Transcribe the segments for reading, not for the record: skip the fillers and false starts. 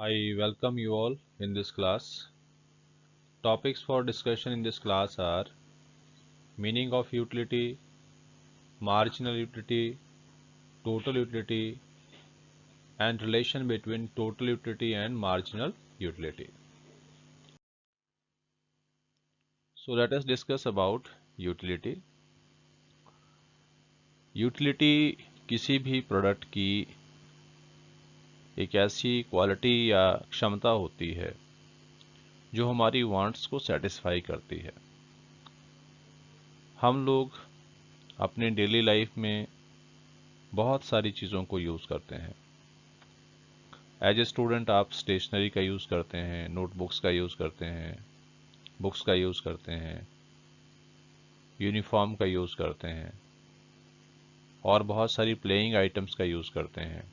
I welcome you all in this class. Topics for discussion in this class are meaning of utility, marginal utility, total utility, and relation between total utility and marginal utility. So let us discuss about utility. Utility किसी भी product की एक ऐसी quality या क्षमता होती है जो हमारी वांट्स को सेटिस्फाई करती है। हम लोग अपने डेली लाइफ में बहुत सारी चीज़ों को यूज़ करते हैं। एज ए स्टूडेंट आप स्टेशनरी का यूज़ करते हैं, नोटबुक्स का यूज़ करते हैं, बुक्स का यूज़ करते हैं, यूनिफॉर्म का यूज़ करते हैं और बहुत सारी प्लेइंग आइटम्स का यूज़ करते हैं।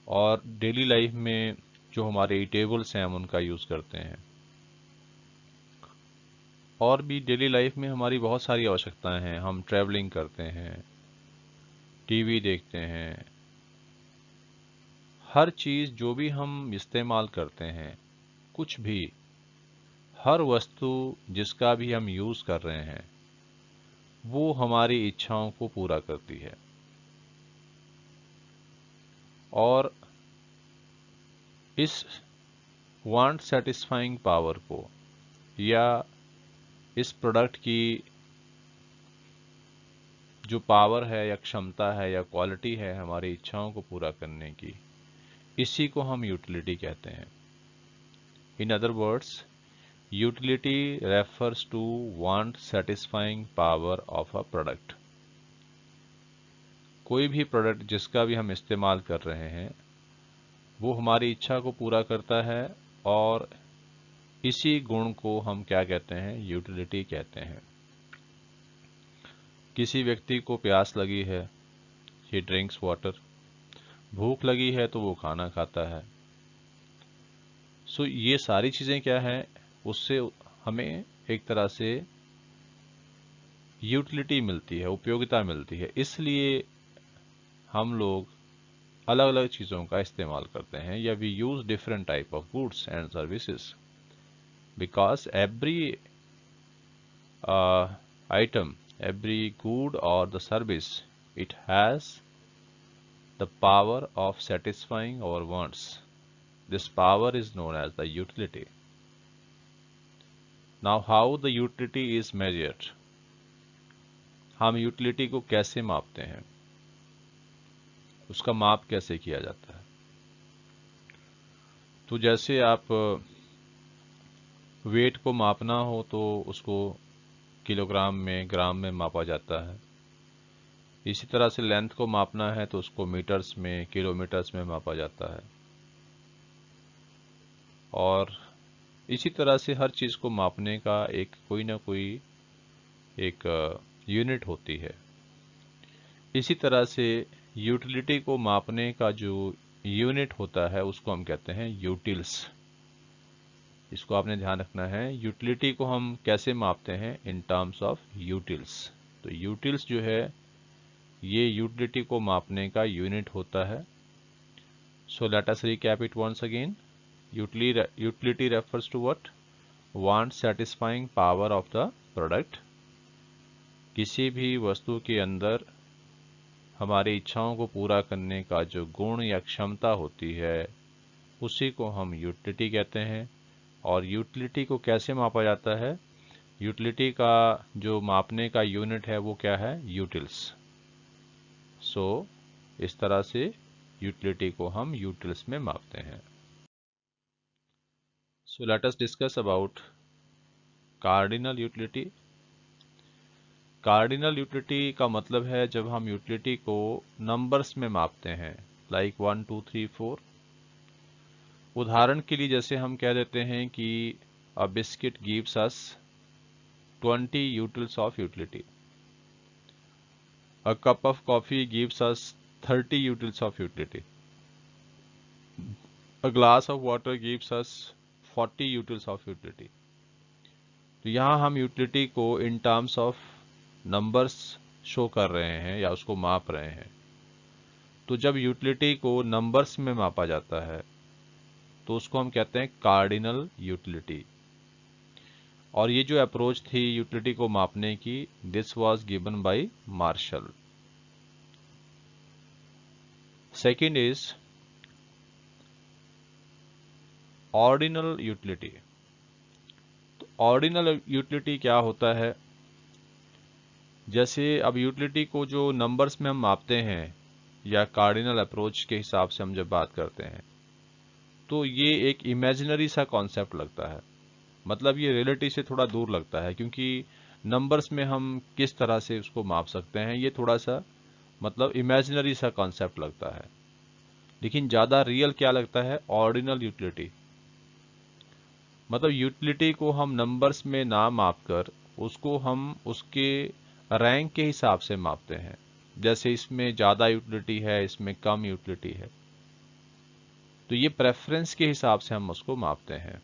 और डेली लाइफ में जो हमारे ईटेबल्स हैं हम उनका यूज़ करते हैं। और भी डेली लाइफ में हमारी बहुत सारी आवश्यकताएं हैं। हम ट्रैवलिंग करते हैं, टीवी देखते हैं। हर चीज़ जो भी हम इस्तेमाल करते हैं, कुछ भी, हर वस्तु जिसका भी हम यूज़ कर रहे हैं वो हमारी इच्छाओं को पूरा करती है। और इस वांट सेटिस्फाइंग पावर को या इस प्रोडक्ट की जो पावर है या क्षमता है या क्वालिटी है हमारी इच्छाओं को पूरा करने की, इसी को हम यूटिलिटी कहते हैं। In other words, utility refers to want satisfying power of a product. कोई भी प्रोडक्ट जिसका भी हम इस्तेमाल कर रहे हैं वो हमारी इच्छा को पूरा करता है और इसी गुण को हम क्या कहते हैं? यूटिलिटी कहते हैं। किसी व्यक्ति को प्यास लगी है, ही ड्रिंक्स वाटर। भूख लगी है तो वो खाना खाता है। सो ये सारी चीज़ें क्या है, उससे हमें एक तरह से यूटिलिटी मिलती है, उपयोगिता मिलती है। इसलिए हम लोग अलग अलग चीज़ों का इस्तेमाल करते हैं या we use different type of goods and services because every item, every good or the service, it has the power of satisfying our wants. This power is known as the utility. Now, how the utility is measured? हम utility को कैसे मापते हैं, उसका माप कैसे किया जाता है? तो जैसे आप वेट को मापना हो तो उसको किलोग्राम में, ग्राम में मापा जाता है। इसी तरह से लेंथ को मापना है तो उसको मीटर्स में, किलोमीटर्स में मापा जाता है। और इसी तरह से हर चीज़ को मापने का एक कोई ना कोई एक यूनिट होती है। इसी तरह से यूटिलिटी को मापने का जो यूनिट होता है उसको हम कहते हैं यूटिल्स। इसको आपने ध्यान रखना है। यूटिलिटी को हम कैसे मापते हैं? In terms of utils. तो यूटिल्स जो है ये यूटिलिटी को मापने का यूनिट होता है। So let us recap it once again. Utility refers to what? Want satisfying power of the product. किसी भी वस्तु के अंदर हमारी इच्छाओं को पूरा करने का जो गुण या क्षमता होती है उसी को हम यूटिलिटी कहते हैं। और यूटिलिटी को कैसे मापा जाता है? यूटिलिटी का जो मापने का यूनिट है वो क्या है? यूटिल्स। सो इस तरह से यूटिलिटी को हम यूटिल्स में मापते हैं। सो let us discuss about cardinal utility. Cardinal utility का मतलब है जब हम यूटिलिटी को नंबर्स में मापते हैं, लाइक 1 2 3 4। उदाहरण के लिए जैसे हम कह देते हैं कि अ biscuit gives us 20 utils of utility, a cup of coffee gives us 30 utils of utility, a glass of water gives us 40 utils of utility. तो यहाँ हम यूटिलिटी को in terms of numbers show कर रहे हैं या उसको माप रहे हैं। तो जब यूटिलिटी को नंबर्स में मापा जाता है तो उसको हम कहते हैं कार्डिनल यूटिलिटी। और ये जो अप्रोच थी यूटिलिटी को मापने की, this was given by Marshall. Second is ordinal utility. तो ऑर्डिनल यूटिलिटी क्या होता है? जैसे अब यूटिलिटी को जो नंबर्स में हम मापते हैं या कार्डिनल अप्रोच के हिसाब से हम जब बात करते हैं तो ये एक इमेजिनरी सा कॉन्सेप्ट लगता है, मतलब ये रियलिटी से थोड़ा दूर लगता है, क्योंकि नंबर्स में हम किस तरह से उसको माप सकते हैं, ये थोड़ा सा मतलब इमेजिनरी सा कॉन्सेप्ट लगता है। लेकिन ज़्यादा रियल क्या लगता है? Ordinal utility. मतलब यूटिलिटी को हम नंबर्स में ना मापकर उसको हम उसके रैंक के हिसाब से मापते हैं। जैसे इसमें ज़्यादा यूटिलिटी है, इसमें कम यूटिलिटी है, तो ये प्रेफरेंस के हिसाब से हम उसको मापते हैं।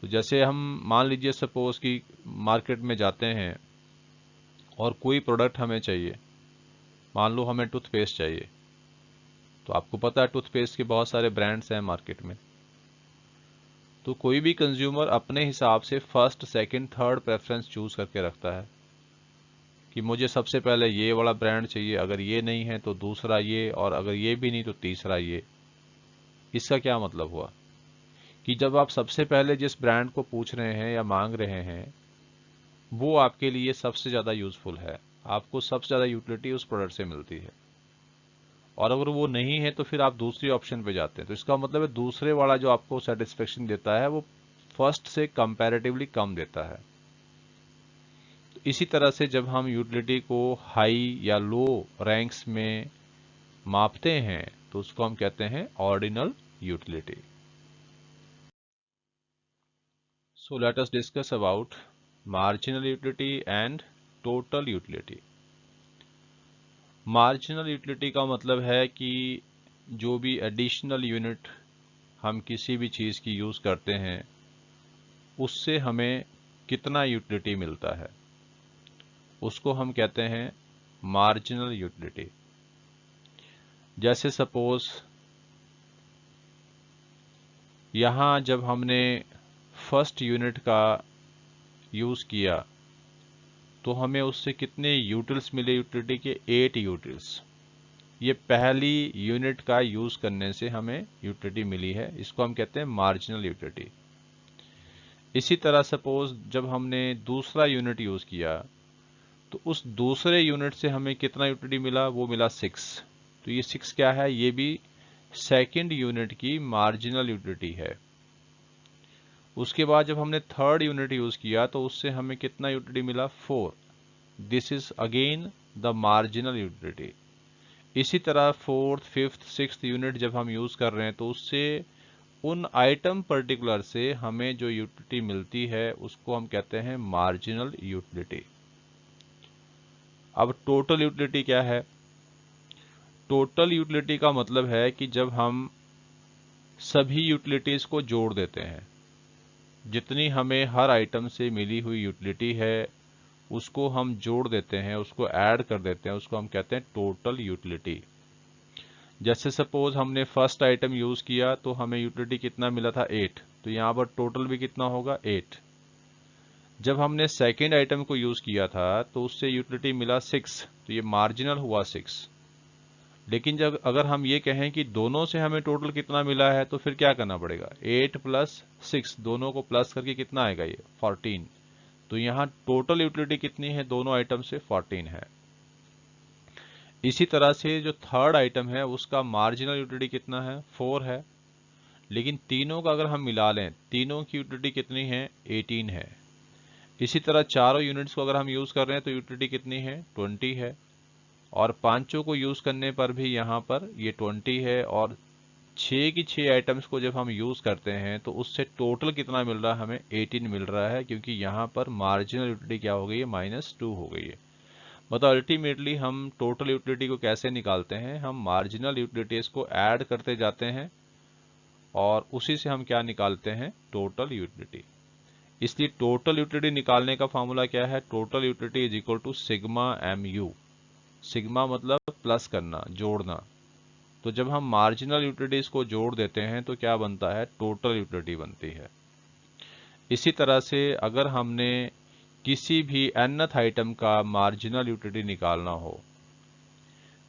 तो जैसे हम मान लीजिए सपोज कि मार्केट में जाते हैं और कोई प्रोडक्ट हमें चाहिए, मान लो हमें टूथपेस्ट चाहिए, तो आपको पता है टूथपेस्ट के बहुत सारे ब्रांड्स हैं मार्केट में। तो कोई भी कंज्यूमर अपने हिसाब से first, second, third preference choose करके रखता है कि मुझे सबसे पहले ये वाला ब्रांड चाहिए, अगर ये नहीं है तो दूसरा ये, और अगर ये भी नहीं तो तीसरा ये। इसका क्या मतलब हुआ कि जब आप सबसे पहले जिस ब्रांड को पूछ रहे हैं या मांग रहे हैं वो आपके लिए सबसे ज़्यादा यूजफुल है, आपको सबसे ज़्यादा यूटिलिटी उस प्रोडक्ट से मिलती है। और अगर वो नहीं है तो फिर आप दूसरी ऑप्शन पे जाते हैं। तो इसका मतलब है दूसरे वाला जो आपको सेटिस्फेक्शन देता है वो फर्स्ट से कंपैरेटिवली कम देता है। तो इसी तरह से जब हम यूटिलिटी को हाई या लो रैंक्स में मापते हैं तो उसको हम कहते हैं ordinal utility. So let us discuss about marginal utility and total utility. Marginal utility का मतलब है कि जो भी एडिशनल यूनिट हम किसी भी चीज़ की यूज़ करते हैं उससे हमें कितना यूटिलिटी मिलता है, उसको हम कहते हैं मार्जिनल यूटिलिटी। जैसे सपोज यहाँ जब हमने फर्स्ट यूनिट का यूज़ किया तो हमें उससे कितने यूटिल्स मिले? यूटिलिटी के 8 यूटिल्स। ये पहली यूनिट का यूज़ करने से हमें यूटिलिटी मिली है, इसको हम कहते हैं मार्जिनल यूटिलिटी। इसी तरह सपोज जब हमने दूसरा यूनिट यूज़ किया तो उस दूसरे यूनिट से हमें कितना यूटिलिटी मिला? वो मिला 6। तो ये 6 क्या है? ये भी सेकंड यूनिट की मार्जिनल यूटिलिटी है। उसके बाद जब हमने थर्ड यूनिट यूज़ किया तो उससे हमें कितना यूटिलिटी मिला? 4। This is again the marginal utility. इसी तरह फोर्थ, फिफ्थ, सिक्स्थ यूनिट जब हम यूज़ कर रहे हैं तो उससे उन आइटम पर्टिकुलर से हमें जो यूटिलिटी मिलती है उसको हम कहते हैं मार्जिनल यूटिलिटी। अब टोटल यूटिलिटी क्या है? टोटल यूटिलिटी का मतलब है कि जब हम सभी यूटिलिटीज़ को जोड़ देते हैं, जितनी हमें हर आइटम से मिली हुई यूटिलिटी है उसको हम जोड़ देते हैं, उसको ऐड कर देते हैं, उसको हम कहते हैं टोटल यूटिलिटी। जैसे सपोज हमने फर्स्ट आइटम यूज़ किया तो हमें यूटिलिटी कितना मिला था? 8। तो यहाँ पर टोटल भी कितना होगा? 8। जब हमने सेकेंड आइटम को यूज़ किया था तो उससे यूटिलिटी मिला 6, तो ये मार्जिनल हुआ 6। लेकिन जब अगर हम ये कहें कि दोनों से हमें टोटल कितना मिला है तो फिर क्या करना पड़ेगा? 8 प्लस 6, दोनों को प्लस करके कितना आएगा? ये 14। तो यहाँ टोटल यूटिलिटी कितनी है दोनों आइटम से? 14 है। इसी तरह से जो थर्ड आइटम है उसका मार्जिनल यूटिलिटी कितना है? 4 है। लेकिन तीनों का अगर हम मिला लें, तीनों की यूटिलिटी कितनी है? 18 है। इसी तरह चारों यूनिट्स को अगर हम यूज़ कर रहे हैं तो यूटिलिटी कितनी है? 20 है। और पांचों को यूज़ करने पर भी यहाँ पर ये 20 है। और 6 की 6 आइटम्स को जब हम यूज़ करते हैं तो उससे टोटल कितना मिल रहा है? हमें 18 मिल रहा है, क्योंकि यहाँ पर मार्जिनल यूटिलिटी क्या हो गई है? -2 हो गई है। मतलब अल्टीमेटली हम टोटल यूटिलिटी को कैसे निकालते हैं? हम मार्जिनल यूटिलिटीज़ को ऐड करते जाते हैं और उसी से हम क्या निकालते हैं? Total utility. इसलिए टोटल यूटिलिटी निकालने का फॉर्मूला क्या है? Total utility is equal to sigma M U. Sigma मतलब प्लस करना, जोड़ना। तो जब हम मार्जिनल यूटिलिटीज को जोड़ देते हैं तो क्या बनता है, टोटल यूटिलिटी बनती है। इसी तरह से अगर हमने किसी भी nth आइटम का मार्जिनल यूटिलिटी निकालना हो,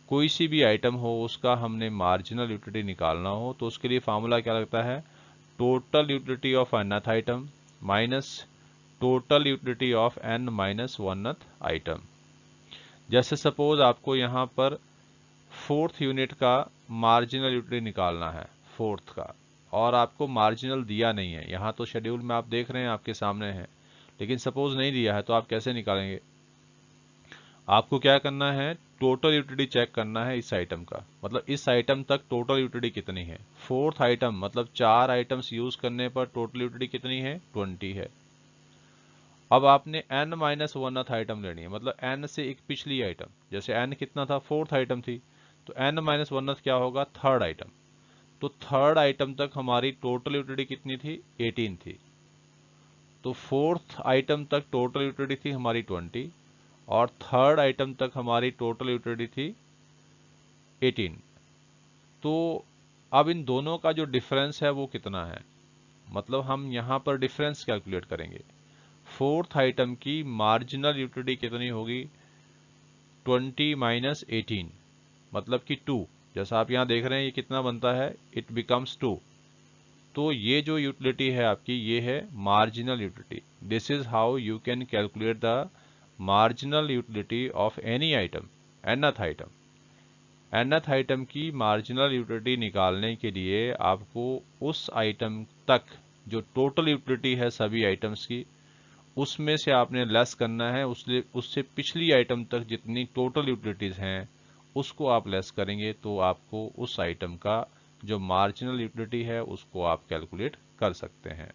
कोई सी भी आइटम हो उसका हमने मार्जिनल यूटिलिटी निकालना हो, तो उसके लिए फार्मूला क्या लगता है, total utility of nth item minus total utility of n minus 1th item. जैसे सपोज आपको यहाँ पर फोर्थ यूनिट का मार्जिनल यूटिलिटी निकालना है, फोर्थ का, और आपको मार्जिनल दिया नहीं है। यहाँ तो शेड्यूल में आप देख रहे हैं, आपके सामने है, लेकिन सपोज नहीं दिया है तो आप कैसे निकालेंगे। आपको क्या करना है, टोटल यूटिलिटी चेक करना है इस आइटम का, मतलब इस आइटम तक टोटल यूटिलिटी कितनी है। फोर्थ आइटम मतलब 4 आइटम्स यूज करने पर टोटल यूटिलिटी कितनी है, 20 है। अब आपने n माइनस 1th आइटम लेनी है, मतलब n से एक पिछली आइटम, जैसे n कितना था, फोर्थ आइटम थी, तो n माइनस 1th क्या होगा, थर्ड आइटम। तो थर्ड आइटम तक हमारी टोटल यूटिलिटी कितनी थी, 18 थी। तो फोर्थ आइटम तक टोटल यूटिलिटी थी हमारी 20 और थर्ड आइटम तक हमारी टोटल यूटिलिटी थी 18। तो अब इन दोनों का जो डिफरेंस है वो कितना है, मतलब हम यहाँ पर डिफरेंस कैलकुलेट करेंगे। फोर्थ आइटम की मार्जिनल यूटिलिटी कितनी होगी, 20 माइनस 18 मतलब कि 2। जैसा आप यहाँ देख रहे हैं ये कितना बनता है, इट बिकम्स 2। तो ये जो यूटिलिटी है आपकी, ये है marginal utility. This is how you can calculate the marginal utility of any item, nth item. nth item की मार्जिनल यूटिलिटी निकालने के लिए आपको उस आइटम तक जो टोटल यूटिलिटी है सभी आइटम्स की, उसमें से आपने लेस करना है, उससे पिछली आइटम तक जितनी टोटल यूटिलिटीज हैं उसको आप लेस करेंगे, तो आपको उस आइटम का जो मार्जिनल यूटिलिटी है उसको आप कैलकुलेट कर सकते हैं।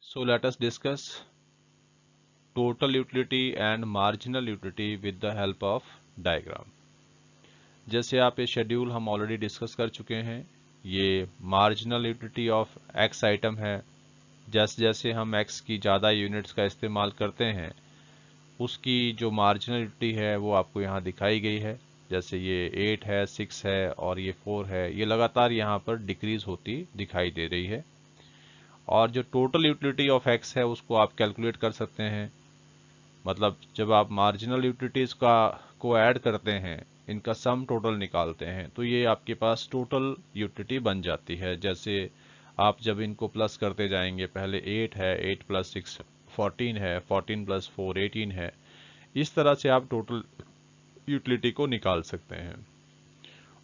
सो let us discuss total utility and marginal utility with the help of diagram. जैसे आप ये शेड्यूल हम ऑलरेडी डिस्कस कर चुके हैं, ये marginal utility of x item है। जैसे जैसे हम x की ज़्यादा यूनिट्स का इस्तेमाल करते हैं, उसकी जो मार्जिनल यूटिलिटी है वो आपको यहाँ दिखाई गई है। जैसे ये 8 है, 6 है और ये 4 है, ये लगातार यहाँ पर डिक्रीज होती दिखाई दे रही है। और जो टोटल यूटिलिटी ऑफ x है उसको आप कैलकुलेट कर सकते हैं, मतलब जब आप मार्जिनल यूटिलिटीज़ का को ऐड करते हैं, इनका सम टोटल निकालते हैं, तो ये आपके पास टोटल यूटिलिटी बन जाती है। जैसे आप जब इनको प्लस करते जाएंगे, पहले 8 है, 8 प्लस 6 14 है, 14 प्लस 4 18 है, इस तरह से आप टोटल यूटिलिटी को निकाल सकते हैं।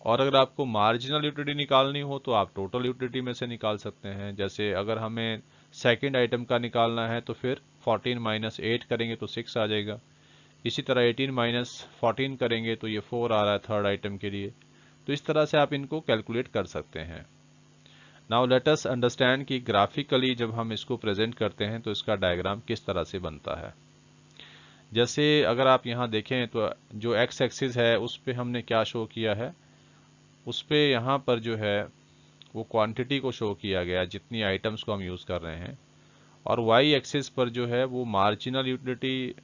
और अगर आपको मार्जिनल यूटिलिटी निकालनी हो तो आप टोटल यूटिलिटी में से निकाल सकते हैं। जैसे अगर हमें सेकंड आइटम का निकालना है तो फिर 14 माइनस 8 करेंगे तो 6 आ जाएगा। इसी तरह 18 माइनस 14 करेंगे तो ये 4 आ रहा है थर्ड आइटम के लिए। तो इस तरह से आप इनको कैलकुलेट कर सकते हैं। नाउ लेट अस अंडरस्टैंड कि ग्राफिकली जब हम इसको प्रेजेंट करते हैं तो इसका डायग्राम किस तरह से बनता है। जैसे अगर आप यहाँ देखें तो जो एक्स एक्सिस है उस पे हमने क्या शो किया है, उस पे यहाँ पर जो है वो क्वांटिटी को शो किया गया, जितनी आइटम्स को हम यूज़ कर रहे हैं। और वाई एक्सिस पर जो है वो मार्जिनल यूटिलिटी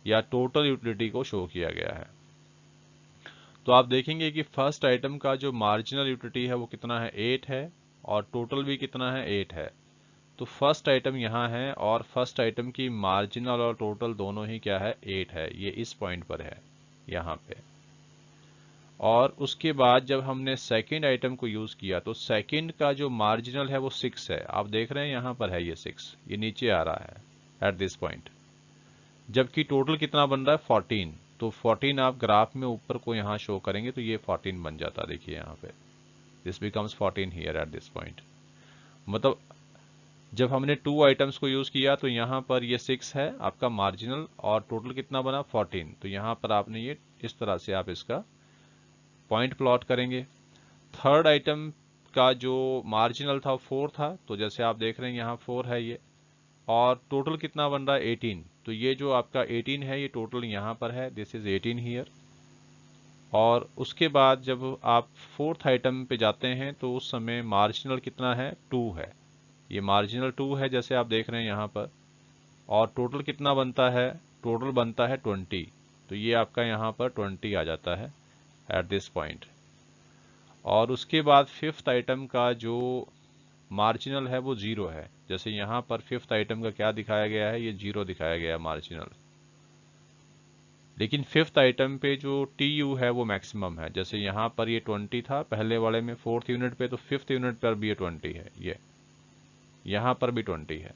या टोटल यूटिलिटी को शो किया गया है। तो आप देखेंगे कि फर्स्ट आइटम का जो मार्जिनल यूटिलिटी है वो कितना है, 8 है, और टोटल भी कितना है, 8 है। तो फर्स्ट आइटम यहाँ है और फर्स्ट आइटम की मार्जिनल और टोटल दोनों ही क्या है, 8 है। ये इस पॉइंट पर है यहाँ पे। और उसके बाद जब हमने सेकंड आइटम को यूज़ किया तो सेकंड का जो मार्जिनल है वो 6 है। आप देख रहे हैं यहाँ पर है ये 6, ये नीचे आ रहा है एट दिस पॉइंट। जबकि टोटल कितना बन रहा है, 14। तो 14 आप ग्राफ में ऊपर को यहाँ शो करेंगे तो ये 14 बन जाता, देखिए यहाँ पे this becomes 14 here at this point. मतलब जब हमने 2 आइटम्स को यूज़ किया तो यहाँ पर ये 6 है आपका मार्जिनल और टोटल कितना बना, 14। तो यहाँ पर आपने ये इस तरह से आप इसका पॉइंट प्लॉट करेंगे। थर्ड आइटम का जो मार्जिनल था 4 था, तो जैसे आप देख रहे हैं यहाँ 4 है ये, और टोटल कितना बन रहा है, 18। तो ये जो आपका 18 है ये टोटल यहाँ पर है, दिस इज 18 हियर। और उसके बाद जब आप फोर्थ आइटम पे जाते हैं तो उस समय मार्जिनल कितना है, 2 है। ये मार्जिनल 2 है जैसे आप देख रहे हैं यहाँ पर। और टोटल कितना बनता है, टोटल बनता है 20, तो ये आपका यहाँ पर 20 आ जाता है एट दिस पॉइंट। और उसके बाद फिफ्थ आइटम का जो मार्जिनल है वो 0 है। जैसे यहाँ पर फिफ्थ आइटम का क्या दिखाया गया है, ये 0 दिखाया गया है मार्जिनल। लेकिन फिफ्थ आइटम पे जो TU है वो मैक्सिमम है। जैसे यहाँ पर ये 20 था पहले वाले में फोर्थ यूनिट पे, तो फिफ्थ यूनिट पर भी ये 20 है, ये यहाँ पर भी 20 है।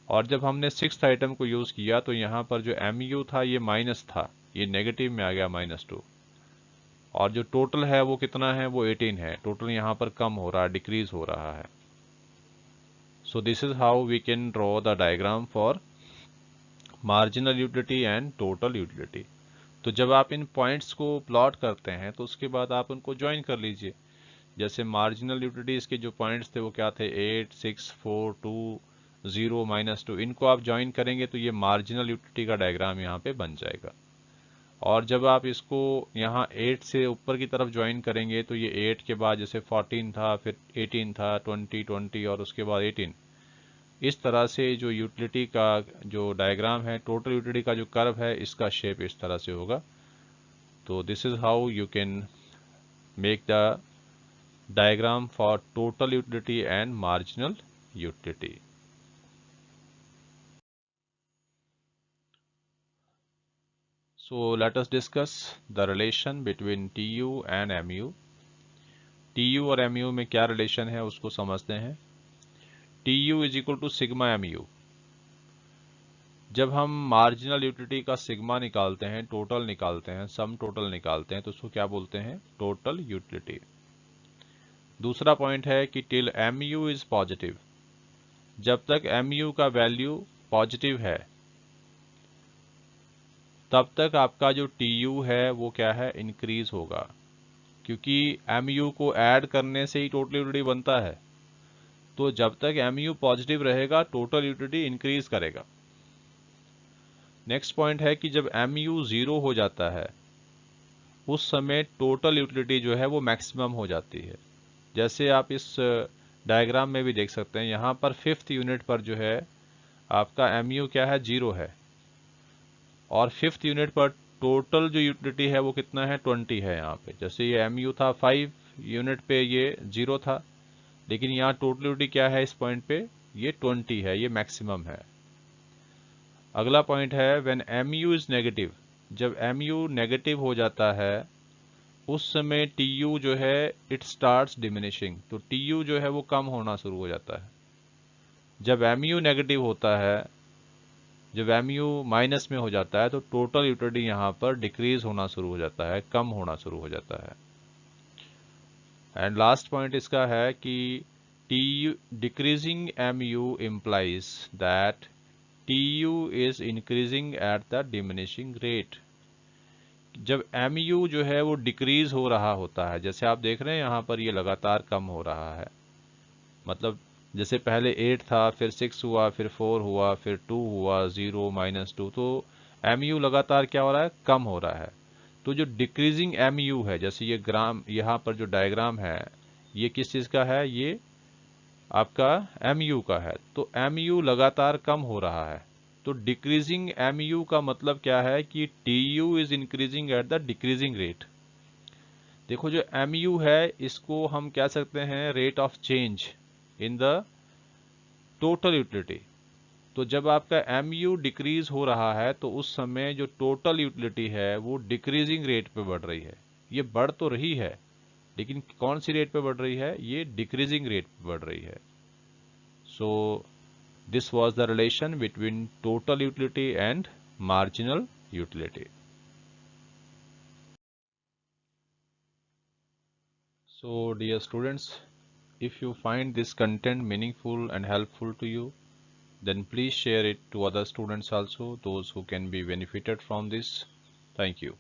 और जब हमने सिक्स्थ आइटम को यूज़ किया तो यहाँ पर जो MU था ये माइनस था, ये नेगेटिव में आ गया -2। और जो टोटल है वो कितना है, वो 18 है। टोटल यहाँ पर कम हो रहा है, डिक्रीज हो रहा है। So this is how we can draw the diagram for marginal utility and total utility. तो जब आप इन पॉइंट्स को प्लॉट करते हैं तो उसके बाद आप उनको ज्वाइन कर लीजिए। जैसे मार्जिनल यूटिलिटीज के जो पॉइंट्स थे वो क्या थे, 8, 6, 4, 2, 0, -2। इनको आप ज्वाइन करेंगे तो ये मार्जिनल यूटिलिटी का डायग्राम यहाँ पे बन जाएगा। और जब आप इसको यहाँ 8 से ऊपर की तरफ ज्वाइन करेंगे तो ये 8 के बाद जैसे 14 था, फिर 18 था, 20, 20 और उसके बाद 18। इस तरह से जो यूटिलिटी का जो डायग्राम है, टोटल यूटिलिटी का जो कर्व है, इसका शेप इस तरह से होगा। तो this is how you can make the diagram for total utility and marginal utility. So let us discuss the relation between TU and MU. TU और MU में क्या रिलेशन है उसको समझते हैं। TU is equal to sigma MU। जब हम marginal utility का सिग्मा निकालते हैं, टोटल निकालते हैं, सम टोटल निकालते हैं, तो उसको क्या बोलते हैं, टोटल यूटिलिटी। दूसरा पॉइंट है कि टिल MU इज पॉजिटिव, जब तक MU का वैल्यू पॉजिटिव है तब तक आपका जो TU है वो क्या है, इंक्रीज होगा। क्योंकि MU को ऐड करने से ही टोटल यूटिलिटी बनता है। तो जब तक MU पॉजिटिव रहेगा टोटल यूटिलिटी इंक्रीज करेगा। नेक्स्ट पॉइंट है कि जब MU 0 हो जाता है उस समय टोटल यूटिलिटी जो है वो मैक्सिमम हो जाती है। जैसे आप इस डायग्राम में भी देख सकते हैं, यहाँ पर फिफ्थ यूनिट पर जो है आपका MU क्या है, 0 है। और फिफ्थ यूनिट पर टोटल जो यूटिलिटी है वो कितना है, 20 है यहाँ पे। जैसे ये MU था 5 यूनिट पे, ये 0 था, लेकिन यहाँ टोटल यूटिलिटी क्या है इस पॉइंट पे, ये 20 है, ये मैक्सिमम है। अगला पॉइंट है व्हेन MU इज नेगेटिव। जब MU नेगेटिव हो जाता है उस समय TU जो है इट स्टार्ट्स डिमिनिशिंग। तो TU जो है वो कम होना शुरू हो जाता है। जब MU नेगेटिव होता है, जब MU माइनस में हो जाता है तो टोटल यूटिलिटी यहाँ पर डिक्रीज होना शुरू हो जाता है, कम होना शुरू हो जाता है। एंड लास्ट पॉइंट इसका है कि TU decreasing MU implies that TU is increasing at the diminishing rate। जब MU जो है वो डिक्रीज हो रहा होता है, जैसे आप देख रहे हैं यहाँ पर ये लगातार कम हो रहा है, मतलब जैसे पहले 8 था, फिर 6 हुआ, फिर 4 हुआ, फिर 2 हुआ, 0, -2, तो MU लगातार क्या हो रहा है, कम हो रहा है। तो जो डिक्रीजिंग MU है, जैसे ये ग्राम यहाँ पर जो डायग्राम है, ये किस चीज़ का है, ये आपका MU का है। तो MU लगातार कम हो रहा है। तो डिक्रीजिंग MU का मतलब क्या है कि TU is increasing at the decreasing rate. देखो जो MU है इसको हम कह सकते हैं rate of change in the total utility. तो जब आपका MU डिक्रीज हो रहा है तो उस समय जो टोटल यूटिलिटी है वो डिक्रीजिंग रेट पे बढ़ रही है। ये बढ़ तो रही है लेकिन कौन सी रेट पे बढ़ रही है, ये डिक्रीजिंग रेट पे बढ़ रही है। So this was the relation between total utility and marginal utility. So dear students, if you find this content meaningful and helpful to you, then please share it to other students also, those who can be benefited from this. Thank you.